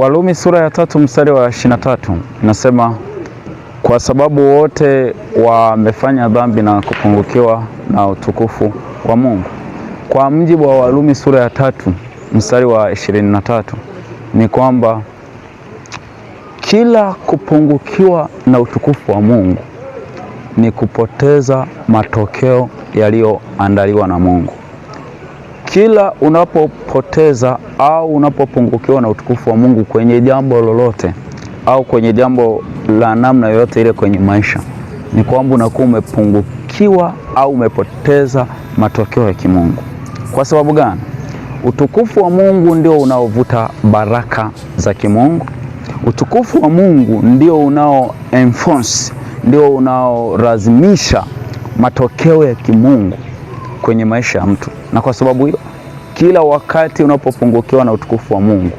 Warumi sura ya 3 mstari wa 23 inasema, kwa sababu wote wamefanya dhambi na kupungukiwa na utukufu wa Mungu. Kwa mujibu wa Warumi sura ya 3 mstari wa 23 ni kwamba kila kupungukiwa na utukufu wa Mungu ni kupoteza matokeo yaliyoandaliwa na Mungu. Kila unapopoteza au unapopungukiwa na utukufu wa Mungu kwenye jambo lolote au kwenye jambo la namna yoyote ile kwenye maisha, ni kwamba unakuwa umepungukiwa au umepoteza matokeo ya kimungu. Kwa sababu gani? Utukufu wa Mungu ndio unaovuta baraka za kimungu. Utukufu wa Mungu ndio unao enforce, ndio unaolazimisha matokeo ya kimungu kwenye maisha ya mtu. Na kwa sababu hiyo, kila wakati unapopungukiwa na utukufu wa Mungu,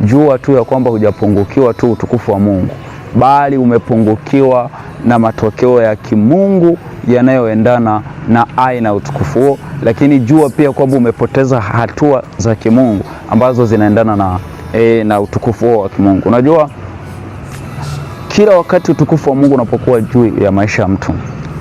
jua tu ya kwamba hujapungukiwa tu utukufu wa Mungu, bali umepungukiwa na matokeo ya kimungu yanayoendana na aina utukufu huo. Lakini jua pia kwamba umepoteza hatua za kimungu ambazo zinaendana na utukufu huo wa kimungu. Unajua, kila wakati utukufu wa Mungu unapokuwa juu ya maisha ya mtu,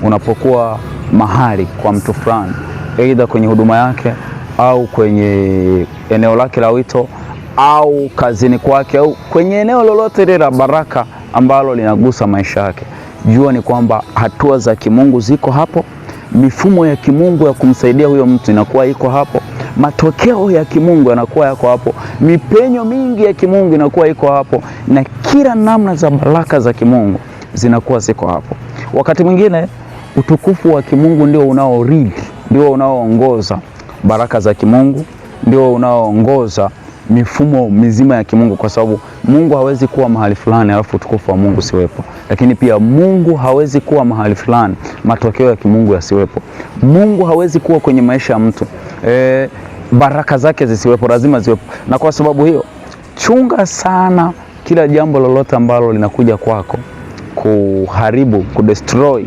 unapokuwa mahali kwa mtu fulani, aidha kwenye huduma yake au kwenye eneo lake la wito au kazini kwake au kwenye eneo lolote lile la baraka ambalo linagusa maisha yake, jua ni kwamba hatua za kimungu ziko hapo, mifumo ya kimungu ya kumsaidia huyo mtu inakuwa iko hapo, matokeo ya kimungu yanakuwa yako hapo, mipenyo mingi ya kimungu inakuwa iko hapo, na kila namna za baraka za kimungu zinakuwa ziko hapo. Wakati mwingine utukufu wa kimungu ndio unaoridi, ndio unaoongoza baraka za kimungu, ndio unaoongoza mifumo mizima ya kimungu, kwa sababu Mungu hawezi kuwa mahali fulani alafu utukufu wa Mungu siwepo. Lakini pia Mungu hawezi kuwa mahali fulani matokeo ya kimungu yasiwepo. Mungu hawezi kuwa kwenye maisha ya mtu baraka zake zisiwepo, lazima ziwepo. Na kwa sababu hiyo, chunga sana kila jambo lolote ambalo linakuja kwako kuharibu, kudestroy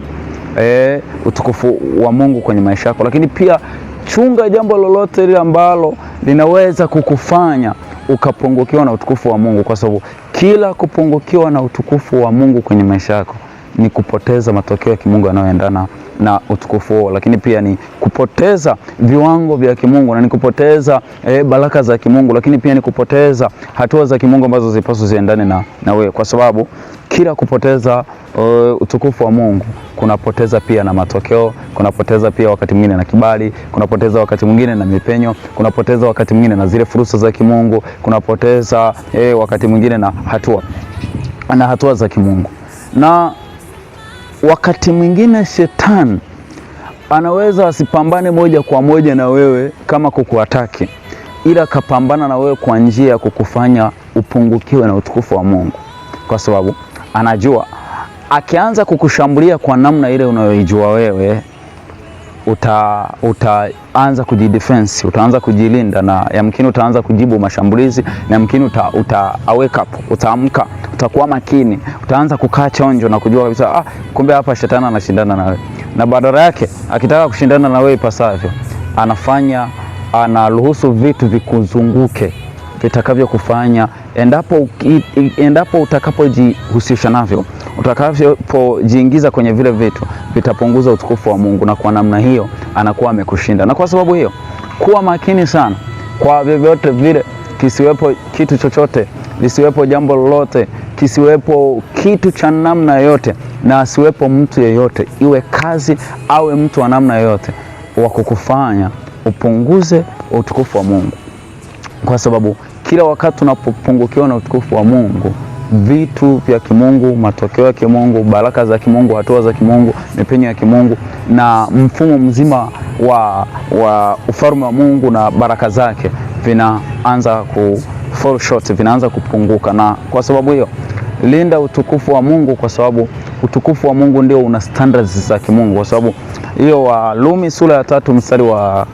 utukufu wa Mungu kwenye maisha yako. Lakini pia chunga jambo lolote lile ambalo linaweza kukufanya ukapungukiwa na utukufu wa Mungu, kwa sababu kila kupungukiwa na utukufu wa Mungu kwenye maisha yako ni kupoteza matokeo ya kimungu yanayoendana na utukufu huo. Lakini pia ni kupoteza viwango vya kimungu na ni kupoteza baraka za kimungu, lakini pia ni kupoteza hatua za kimungu ambazo zipaswa ziendane na wewe, kwa sababu kila kupoteza utukufu wa Mungu kunapoteza pia na matokeo, kunapoteza pia wakati mwingine na kibali, kunapoteza wakati mwingine na mipenyo, kunapoteza wakati mwingine na zile fursa za kimungu, kunapoteza wakati mwingine na hatua za kimungu. Na wakati mwingine shetani anaweza asipambane moja kwa moja na wewe kama kukuataki, ila kapambana na wewe kwa njia ya kukufanya upungukiwe na utukufu wa Mungu, kwa sababu anajua akianza kukushambulia kwa namna ile unayoijua wewe, utaanza kujidefense, utaanza kujilinda, na yamkini utaanza kujibu mashambulizi, na yamkini wake up, utaamka, utakuwa makini, utaanza kukaa chonjo na kujua kabisa kumbe hapa shetani anashindana na wewe. Na badala yake akitaka kushindana na wewe ipasavyo, anaruhusu vitu vikuzunguke vitakavyo kufanya endapo utakapojihusisha navyo, utakapojiingiza kwenye vile vitu, vitapunguza utukufu wa Mungu, na kwa namna hiyo anakuwa amekushinda. Na kwa sababu hiyo, kuwa makini sana kwa vyovyote vile, kisiwepo kitu chochote, lisiwepo jambo lolote, kisiwepo kitu cha namna yoyote, na asiwepo mtu yeyote, iwe kazi awe mtu wa namna yoyote, wa kukufanya upunguze utukufu wa Mungu. Kwa sababu kila wakati unapopungukiwa na utukufu wa Mungu, vitu vya kimungu, matokeo ya kimungu, baraka za kimungu, hatua za kimungu, mipenyo ya kimungu na mfumo mzima wa ufalme wa Mungu na baraka zake vinaanza fall short, vinaanza kupunguka. Na kwa sababu hiyo, linda utukufu wa Mungu, kwa sababu utukufu wa Mungu ndio una standards za kimungu. Kwa sababu hiyo, Warumi sura ya 3 mstari wa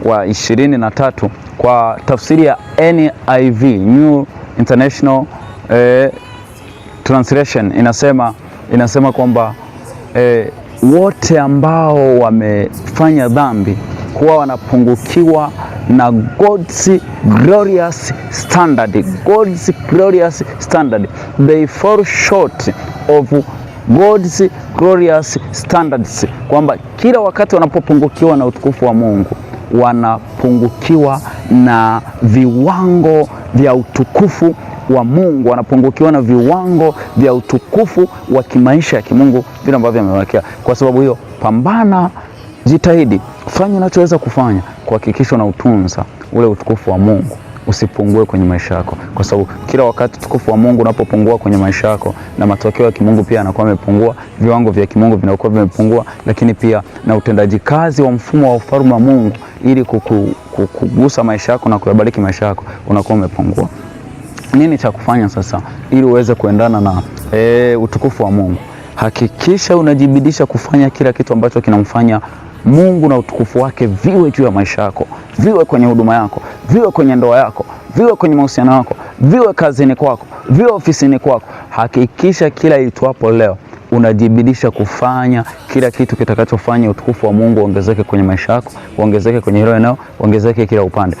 23 kwa tafsiri ya NIV, New International Translation, inasema kwamba wote ambao wamefanya dhambi huwa wanapungukiwa na God's glorious standard. God's glorious standard. They fall short of God's glorious standards, kwamba kila wakati wanapopungukiwa na utukufu wa Mungu, wanapungukiwa na viwango vya utukufu wa Mungu, wanapungukiwa na viwango vya utukufu wa kimaisha ya kimungu, vile ambavyo amewekea. Kwa sababu hiyo, pambana, jitahidi, fanya unachoweza kufanya kuhakikisha unautunza ule utukufu wa Mungu usipungue kwenye maisha yako, kwa sababu kila wakati utukufu wa Mungu unapopungua kwenye maisha yako, na matokeo ya kimungu pia yanakuwa yamepungua, viwango vya kimungu vinakuwa vimepungua, lakini pia na utendaji kazi wa mfumo wa ufalme wa Mungu ili kugusa maisha yako na kuyabariki maisha yako unakuwa umepungua. Nini cha kufanya sasa ili uweze kuendana na utukufu wa Mungu? Hakikisha unajibidisha kufanya kila kitu ambacho kinamfanya Mungu na utukufu wake viwe juu ya maisha yako, viwe kwenye huduma yako, viwe kwenye ndoa yako, viwe kwenye mahusiano yako, viwe kazini kwako, viwe ofisini kwako. Hakikisha kila itwapo leo unajibidisha kufanya kila kitu kitakachofanya utukufu wa Mungu ongezeke kwenye maisha yako, ongezeke kwenye hilo eneo, ongezeke kila upande.